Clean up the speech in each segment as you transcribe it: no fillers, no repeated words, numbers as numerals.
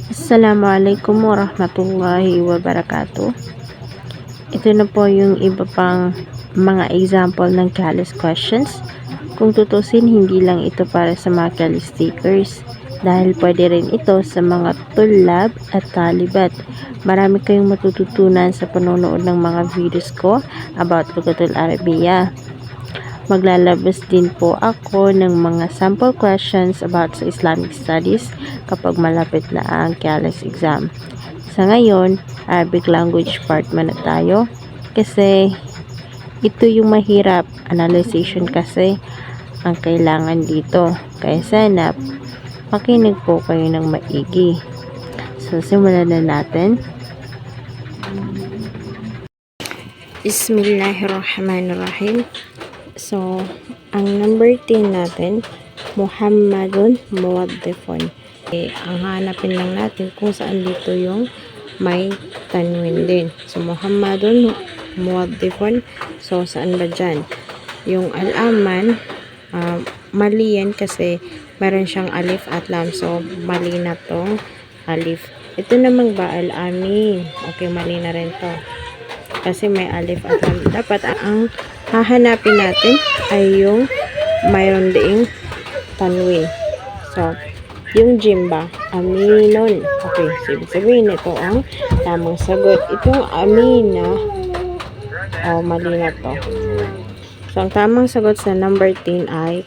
Assalamualaikum warahmatullahi wabarakatuh. Ito na po yung iba pang mga example ng Kalis questions. Kung tutusin, hindi lang ito para sa mga Kalis stickers dahil pwede rin ito sa mga tulab at talibat. Marami kayong matututunan sa panonood ng mga videos ko about Lugatul Arabiya. Maglalabas din po ako ng mga sample questions about sa Islamic Studies kapag malapit na ang KALES exam. Sa ngayon, Arabic language part muna tayo kasi ito yung mahirap. Analyzation kasi ang kailangan dito. Kaya sana makinig po kayo ng maigi. So, simulan na natin. Bismillahirrahmanirrahim. So, ang number 10 natin, Muhammadun Muwaddifun. Ang hanapin lang natin kung saan dito yung may tanwin din. So, Muhammadun Muwaddifun. So, saan ba dyan? Yung al-aman, mali yan kasi meron siyang alif at lam. So, mali na tong alif. Ito namang ba al-amin? Okay, mali na rin to. Kasi may alif at lam. Dapat ang hahanapin natin ay yung mayroon ding tanwin. So, yung jimba, aminon. Okay, sabihin ito ang tamang sagot. Itong amina, mali na to. So, ang tamang sagot sa number 10 ay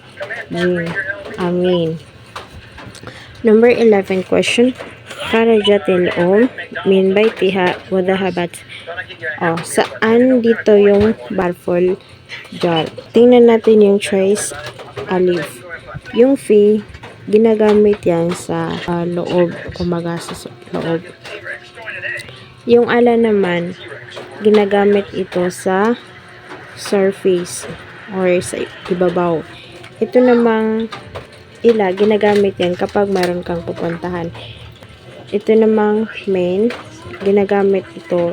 jim, amin. Number 11 question. Karajatil min baytiha wadahabat. Saan dito yung barful jar? Tingnan natin yung choice alif. Yung fi, ginagamit yan sa loob, kumaga sa loob. Yung ala naman, ginagamit ito sa surface or sa ibabaw. Ito namang ila, ginagamit yan kapag mayroon kang pupuntahan. Ito namang main, ginagamit ito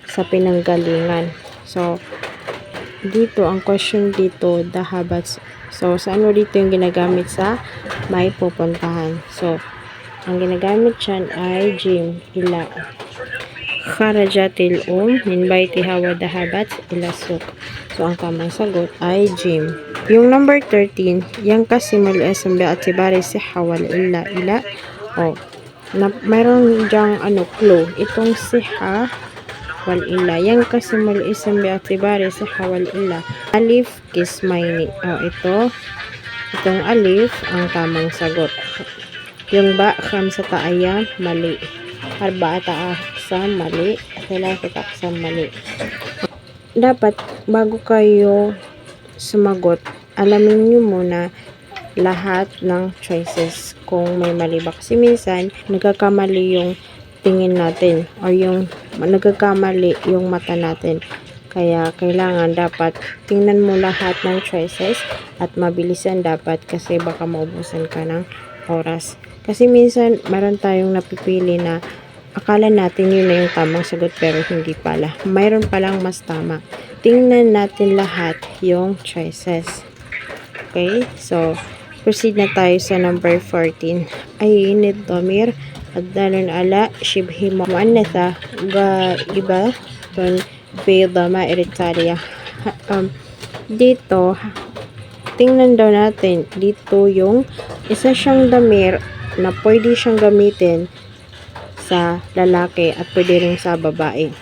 sa pinanggalingan. So, dito, ang question dito, dahabats. So, sa ano dito yung ginagamit sa may pupuntahan. So, ang ginagamit dyan ay jim, ila. Kharajatil min baytiha wa dahabats ila suk. So, ang tamang sagot ay jim. Yung number 13, yang kasimul esambi at sibari siha wal illa. Mayroon dyang clue. Itong siha wal illa. Yang kasimul isam bi atibari siha wal illa. Alif kismaini. Itong alif ang tamang sagot. Yung ba khamsata ayyam mali. Arba'ata aqsam mali. Thalathata aqsam mali. Dapat bago kayo sumagot, alamin nyo muna lahat ng choices kung may mali ba. Kasi minsan, nagkakamali yung tingin natin or yung nagkakamali yung mata natin. Kaya, kailangan dapat tingnan mo lahat ng choices at mabilisan dapat kasi baka maubusan ka ng oras. Kasi minsan, meron tayong napipili na akala natin yun na yung tamang sagot pero hindi pala. Mayroon palang mas tama. Tingnan natin lahat yung choices. Okay? So, proceed na tayo sa number 14. Ayinid domir ad-dalun ala shibhi muannatha ghaiba don fi dhamair taliya. Dito tingnan daw natin dito yung isa siyang damir na pwede siyang gamitin sa lalaki at pwede rin sa babae.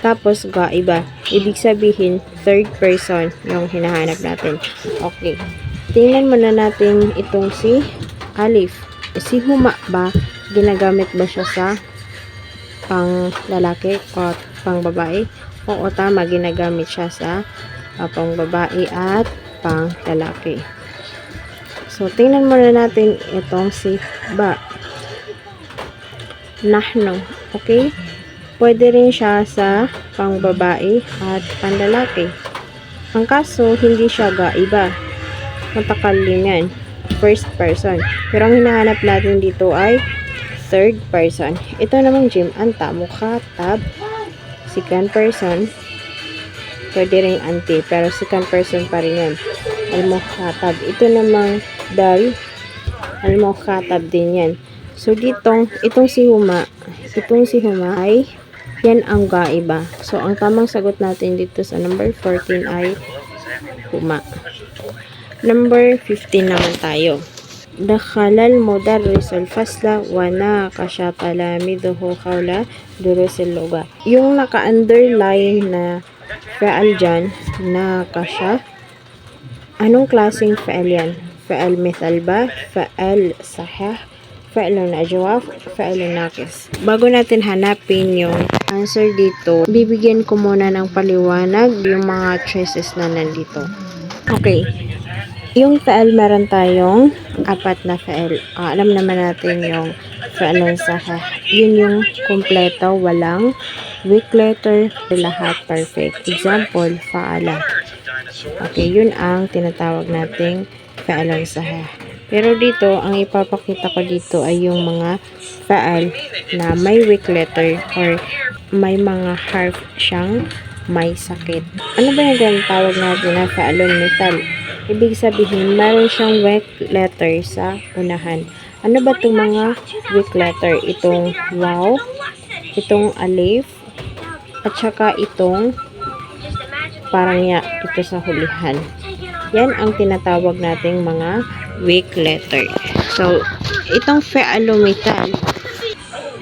Tapos ghaiba, ibig sabihin third person yung hinahanap natin. Okay. Tingnan muna natin itong si alif. Si huma ba, ginagamit ba siya sa pang lalaki o pang babae? Oo, tama, ginagamit siya sa pang babae at pang lalaki. So, tingnan muna natin itong si ba. Nahno. Okay? Pwede rin siya sa pang babae at pang lalaki. Ang kaso, hindi siya gaiba. Matakallim yan. First person. Pero ang hinahanap natin dito ay third person. Ito namang jim, anta, mukhatab. Second person. Pwede rin anti, pero second person pa rin yan. Al-mukhatab. Ito namang dal. Al-mukhatab din yan. So, itong si Huma ay yan ang gaiba. So, ang tamang sagot natin dito sa number 14 ay Huma. Number 15 naman tayo. Dakhalal mudarris al-fasla wa naqasha talamiduhu hawla durusil lugha. Yung naka-underline na fa'al dyan, naqasha. Anong klaseng fa'al yan? Fa'al mithal ba? Fa'al sahih? Fa'alun ajwaf, fa'alun nakis. Bago natin hanapin yung answer dito, bibigyan ko muna ng paliwanag yung mga choices na nandito. Okay. Yung fa'al, meron tayong apat na fa'al. Alam naman natin yung fa'alun sahih. Yun yung kompleto, walang weak letter, lahat perfect. Example, fa'ala. Okay, yun ang tinatawag nating fa'alun sahih. Pero dito, ang ipapakita ko dito ay yung mga fa'al na may weak letter or may mga harf siyang may sakit. Ano ba yung tawag natin na fa'alun mithal? Ibig sabihin, meron siyang weak letter sa unahan. Ano ba itong mga weak letter? Itong waw, itong alif, at saka itong parang ya dito sa hulihan. Yan ang tinatawag nating mga weak letter. So, itong fa'alumithal,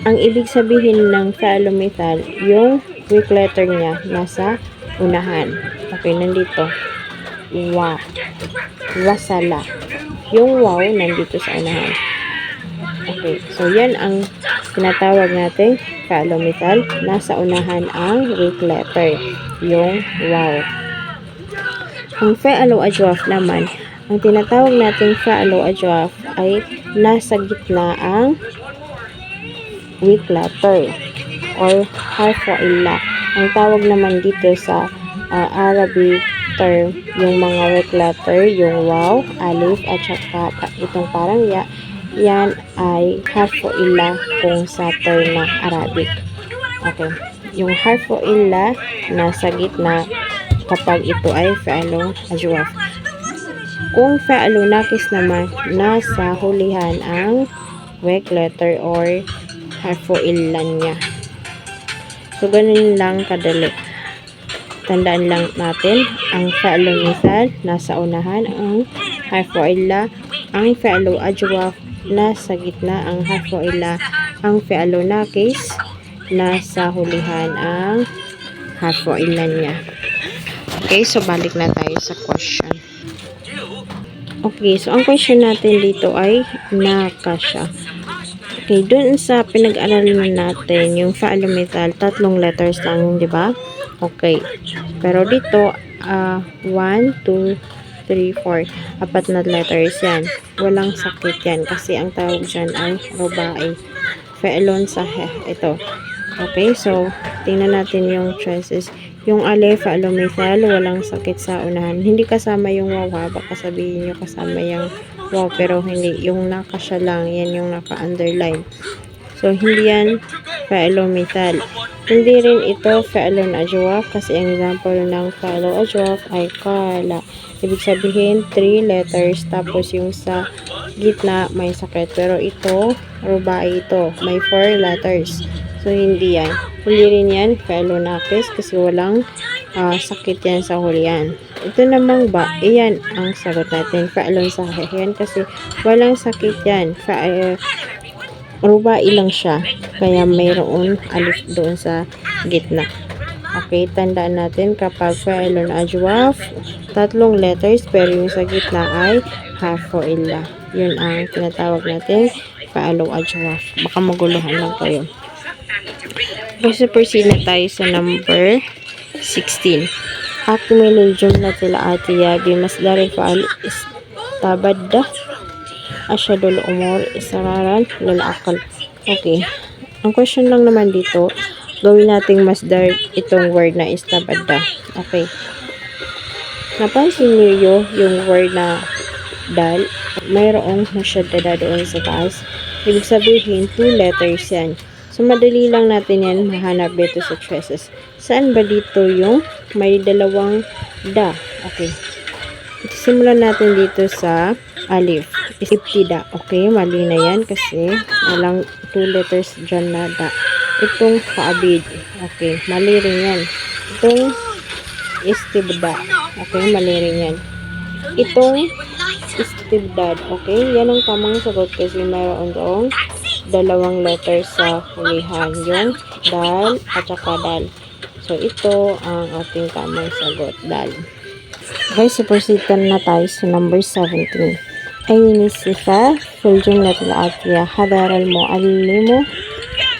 ang ibig sabihin ng fa'alumithal, yung weak letter niya nasa unahan. Okay, nandito. Wa. Wasala. Yung waw nandito sa unahan. Okay, so yan ang tinatawag nating fa'alumithal. Nasa unahan ang weak letter. Yung waw. Ang fa'alu ajwaf naman, ang tinatawag nating fa'alu ajwaf ay nasa gitna ang weak letter or harfa illa. Ang tawag naman dito sa Arabic term, yung mga weak letter, yung waw, alif, at saka itong parang ya, yan ay harfa illa kung sa term na Arabic. Okay. Yung harfa illa nasa gitna kapag ito ay fa'alu ajwaf. Kung fa'alu nakis naman, nasa hulihan ang weak letter or harfu illan niya. So, ganun lang kadali. Tandaan lang natin, ang fa'alu mithal, nasa unahan ang harfu illa, ang fa'alu ajwaf, nasa gitna ang harfu illa, ang fa'alu nakis, nasa hulihan ang harfu illan niya. Okay, so balik na tayo sa question. Okay, so ang question natin dito ay nakasya. Okay, dun sa pinag-aralan natin, yung fa'alumithal, 3 letters lang, di ba? Okay. Pero dito, 1, 2, 3, 4. 4 na letters yan. Walang sakit yan kasi ang tawag dyan ay rubai. Fa'alun sahih. Ito. Okay, so tingnan natin yung choices. Yung alif, fa'alumithal, walang sakit sa unahan. Hindi kasama yung waw, baka sabihin nyo kasama yung waw, pero hindi. Yung nakasya lang, yan yung naka-underline. So, hindi yan fa'alumithal. Hindi rin ito fa'alun ajwaf, kasi ang example ng fa'alun ajwaf ay kala. Ibig sabihin, 3 letters, tapos yung sa gitna may sakit. Pero ito, rubai ito, may 4 letters. So, hindi yan. Hindi rin yan fa'alun nakis kasi walang sakit yan sa hulihan. Ito namang ba, iyan ang sagot natin. Fa'alun sahih yan kasi walang sakit yan. Rubai lang siya. Kaya mayroon alif doon sa gitna. Okay, tandaan natin kapag fa'alun ajwaf, 3 letters pero yung sa gitna ay harfu illa. Yun ang tinatawag natin fa'alu ajwaf. Baka maguluhan lang kayo. So, proceed na tayo sa number 16. Akmilul jumlatil atiya bimasdari fa'al istabadda asyadul umur israran lil aql. Okay. Ang question lang naman dito, gawin nating masdar itong word na istabadda. Okay. Napansin niyo yung word na dal, mayroong nasyadada doon sa taas. Ibig sabihin, 2 letters yan. So, madali lang natin yan mahanap dito sa choices. Saan ba dito yung may dalawang da? Okay. Simulan natin dito sa alif. Istibda. Okay, mali na yan kasi walang 2 letters dyan na da. Itong kaabid. Okay, mali rin yan. Itong istibda. Okay, mali rin yan. Itong istibdad. Okay, yan ang tamang sagot kasi mayroon doong dalawang letters sa hulihan. Yung dal at saka dal. So, ito ang ating tamang sagot. Dal. Okay, so proceed na tayo sa number 17. أين الصفة في الجملة الآتية حضر المعلم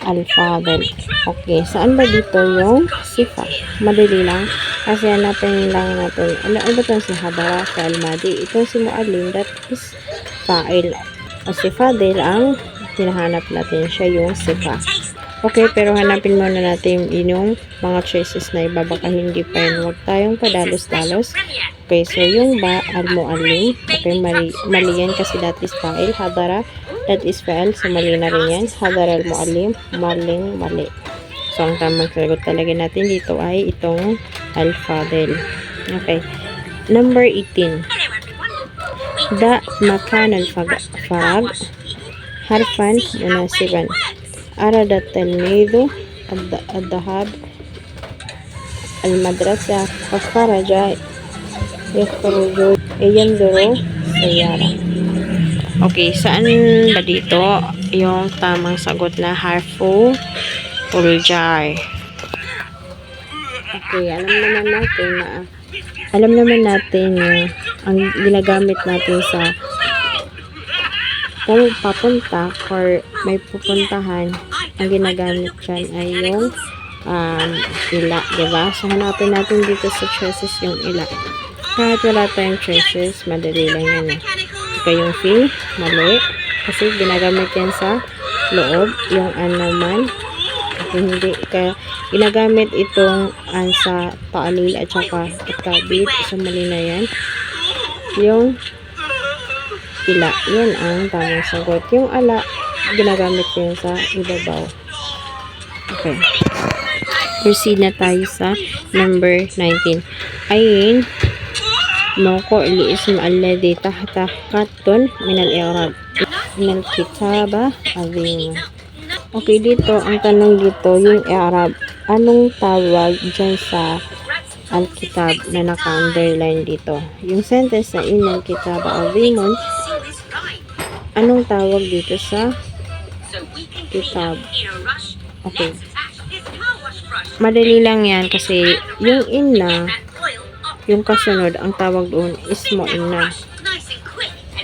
الفاضل. Okay, saan ba dito yung sifa? Madali lang. Kasi hanapin lang natin. Ano ba itong si hadara sa almadi? Itong si muallim, that is fa'il. O si fadil ang hinahanap natin. Siya yung sifa. Okay, pero hanapin muna natin yung mga choices na iba. Baka hindi pa yun. Huwag tayong padalos-dalos. Okay, so yung ba, al-mu'allim. Okay, mali yan kasi that is fa'il. Hadara, that is fa'il. So, mali na rin yan. Hadara al-mu'allim. Maling mali. So, ang tamang sagot talaga natin dito ay itong al-fadil. Okay. Number 18. Da makan al-farag. Harfan munasiban. أراد التلميذ الذهاب المدرسة فخرج ينظر سيارة. Okay, saan ba dito yung tamang sagot na harfu uljar? Okay, alam naman natin yung ang ginagamit natin sa kung papunta or may pupuntahan, ang ginagamit dyan ay yung ila, diba? So, hanapin natin dito sa choices yung ila. Kahit wala tayong choices, madali lang yan. Okay, yung fi, mali. Kasi ginagamit yan sa loob. Yung naman, hindi ka ginagamit itong sa paalil at saka itabit. So, mali na yan. Yung ila, yan ang tamang sagot. Yung ala, ginagamit ko yun sa ibabaw. Okay. Proceed na tayo sa number 19. Ayin, mawko li-ism alladhi tahta khattun min al-i'rab min al-kitaba azim. Okay, dito, ang tanong dito, yung i'rab, anong tawag dyan sa al-kitab na naka-underline dito? Yung sentence na inal kitaba azimun, anong tawag dito sa kitab? Okay. Madali lang yan kasi yung inna, yung kasunod, ang tawag doon ismo inna.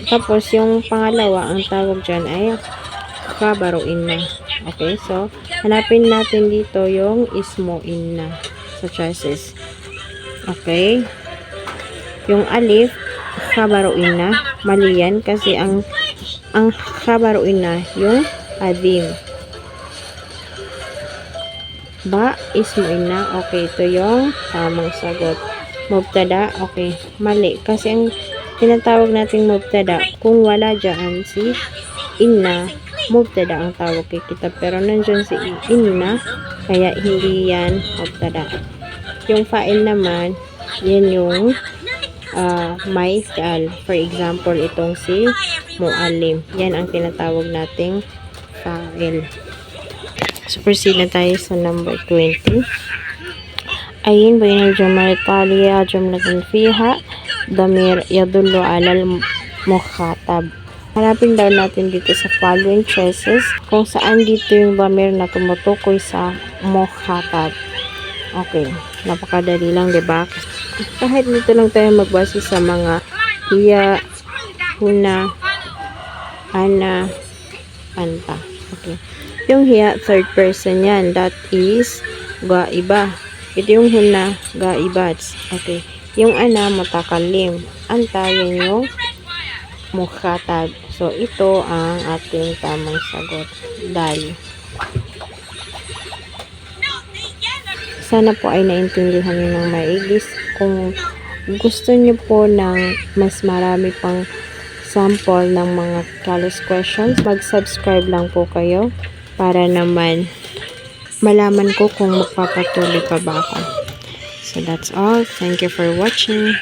Tapos yung pangalawa, ang tawag dyan ay kabaro inna. Okay, so hanapin natin dito yung ismo inna sa choices. Okay. Yung alif, kabaro inna, mali yan kasi ang khabaruin na yung adim. Ba, ismuin na. Okay, ito yung tamang sagot. Mubtada, okay. Mali. Kasi ang tinatawag nating mubtada, kung wala dyan si inna, mubtada ang tawag kay kitab. Pero nandyan si inna, kaya hindi yan mubtada. Yung fa'il naman, yan yung may fi'al. For example, itong si mu'allim. Yan ang tinatawag nating fa'il. So, proceed na tayo sa number 20. Ayin bayin al-jumal taliya jumlatun fiha damir yadullu alal mukhatab. Hanapin daw natin dito sa following choices kung saan dito yung damir na tumutukoy sa mukhatab. Okay, napakadali lang, diba? Kahit dito lang tayo magbase sa mga hiya, huna, ana, anta. Okay. Yung hiya, third person yan. That is gaiba. Ito yung huna, gaibats. Okay. Yung ana, mutakalim. Anta, yun yung mukhatab. So, ito ang ating tamang sagot. Dali. Sana po ay naintindihan niyo ng maigis. Kung gusto niyo po ng mas marami pang sample ng mga Kalos questions, mag-subscribe lang po kayo para naman malaman ko kung magpapatuloy pa ba ako. So that's all. Thank you for watching.